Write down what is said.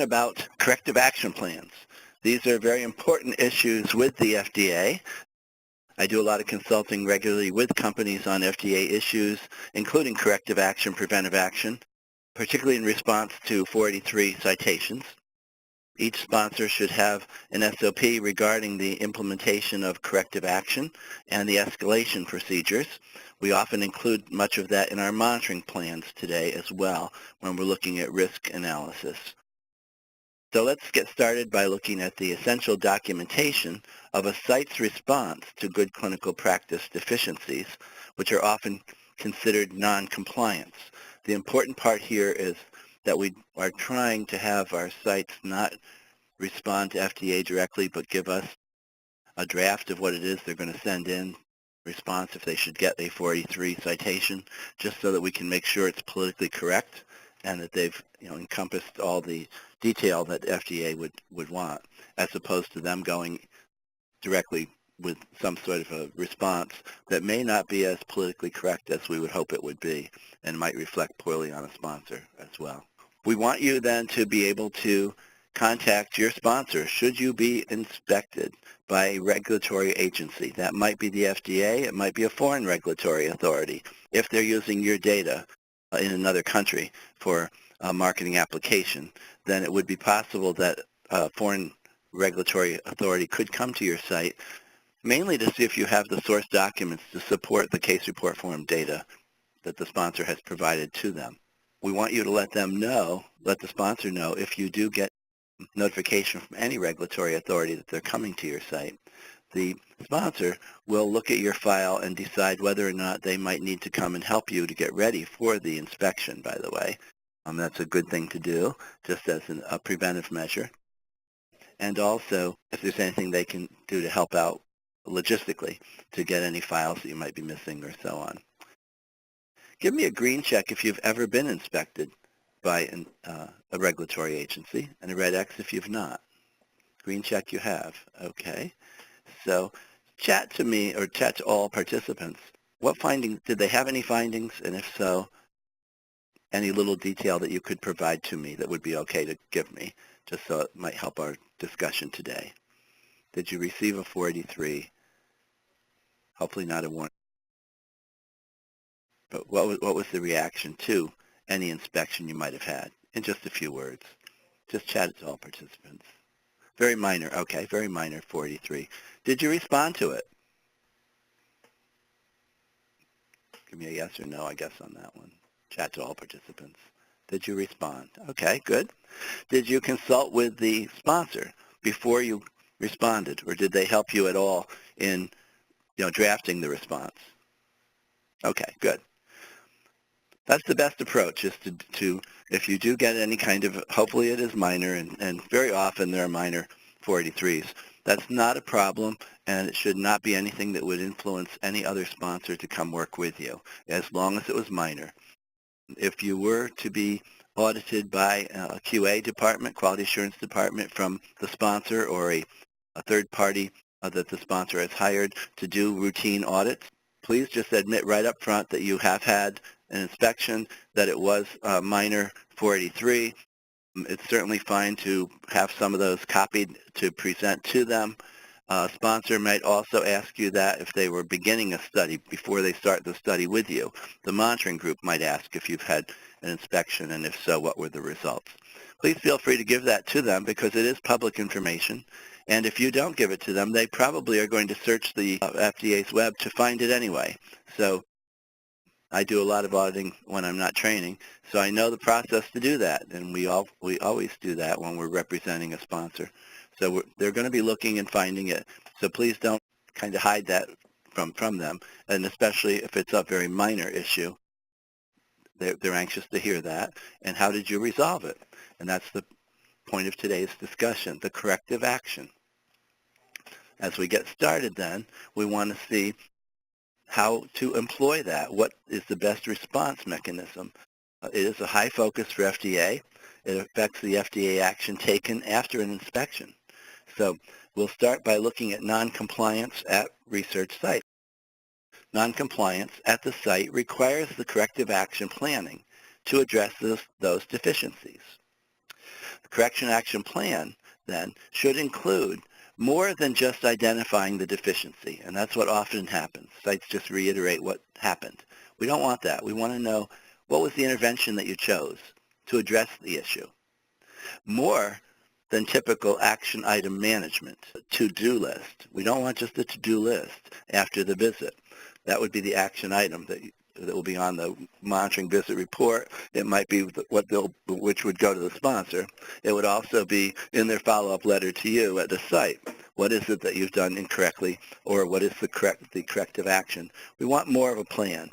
about corrective action plans. These are very important issues with the FDA. I do a lot of consulting regularly with companies on FDA issues, including corrective action, preventive action, particularly in response to 483 citations. Each sponsor should have an SOP regarding the implementation of corrective action and the escalation procedures. We often include much of that in our monitoring plans today as well when we're looking at risk analysis. So let's get started by looking at the essential documentation of a site's response to good clinical practice deficiencies, which are often considered non-compliance. The important part here is that we are trying to have our sites not respond to FDA directly, but give us a draft of what it is they're going to send in, response if they should get a 483 citation, just so that we can make sure it's politically correct and that they've encompassed all the detail that FDA would want, as opposed to them going directly with some sort of a response that may not be as politically correct as we would hope it would be and might reflect poorly on a sponsor as well. We want you then to be able to contact your sponsor should you be inspected by a regulatory agency. That might be the FDA, it might be a foreign regulatory authority. If they're using your data in another country for a marketing application, then it would be possible that a foreign regulatory authority could come to your site mainly to see if you have the source documents to support the case report form data that the sponsor has provided to them. We want you to let them know, let the sponsor know, if you do get notification from any regulatory authority that they're coming to your site. The sponsor will look at your file and decide whether or not they might need to come and help you to get ready for the inspection, by the way. That's a good thing to do, just as a preventive measure. And also, if there's anything they can do to help out logistically to get any files that you might be missing or so on. Give me a green check if you've ever been inspected by a regulatory agency, and a red X if you've not. Green check you have. Okay. So chat to me, or chat to all participants. What findings, did they have any findings? And if so, any little detail that you could provide to me that would be okay to give me, just so it might help our discussion today. Did you receive a 483? Hopefully not a warning. But what was the reaction to any inspection you might have had? In just a few words. Just chat it to all participants. Very minor. Okay, very minor, 483. Did you respond to it? Give me a yes or no, I guess, on that one. Chat to all participants. Did you respond? Okay, good. Did you consult with the sponsor before you responded, or did they help you at all in drafting the response? Okay, good. That's the best approach, is to if you do get any kind of, hopefully it is minor, and very often there are minor 483s. That's not a problem, and it should not be anything that would influence any other sponsor to come work with you, as long as it was minor. If you were to be audited by a QA department, quality assurance department, from the sponsor or a third party that the sponsor has hired to do routine audits, please just admit right up front that you have had an inspection, that it was minor 483. It's certainly fine to have some of those copied to present to them. A sponsor might also ask you that if they were beginning a study before they start the study with you. The monitoring group might ask if you've had an inspection, and if so, what were the results. Please feel free to give that to them, because it is public information. And if you don't give it to them, they probably are going to search the FDA's web to find it anyway. So I do a lot of auditing when I'm not training, so I know the process to do that, and we always do that when we're representing a sponsor. So they're going to be looking and finding it. So please don't kind of hide that from them, and especially if it's a very minor issue. They're anxious to hear that. And how did you resolve it? And that's the point of today's discussion, the corrective action. As we get started then, we want to see how to employ that. What is the best response mechanism? It is a high focus for FDA. It affects the FDA action taken after an inspection. So we'll start by looking at noncompliance at research site. Noncompliance at the site requires the corrective action planning to address those deficiencies. Correction action plan, then, should include more than just identifying the deficiency, and that's what often happens. Sites just reiterate what happened. We don't want that. We want to know what was the intervention that you chose to address the issue. More than typical action item management, to-do list. We don't want just a to-do list after the visit. That would be the action item that will be on the monitoring visit report. It might be which would go to the sponsor. It would also be in their follow-up letter to you at the site. What is it that you've done incorrectly, or what is the corrective action? We want more of a plan.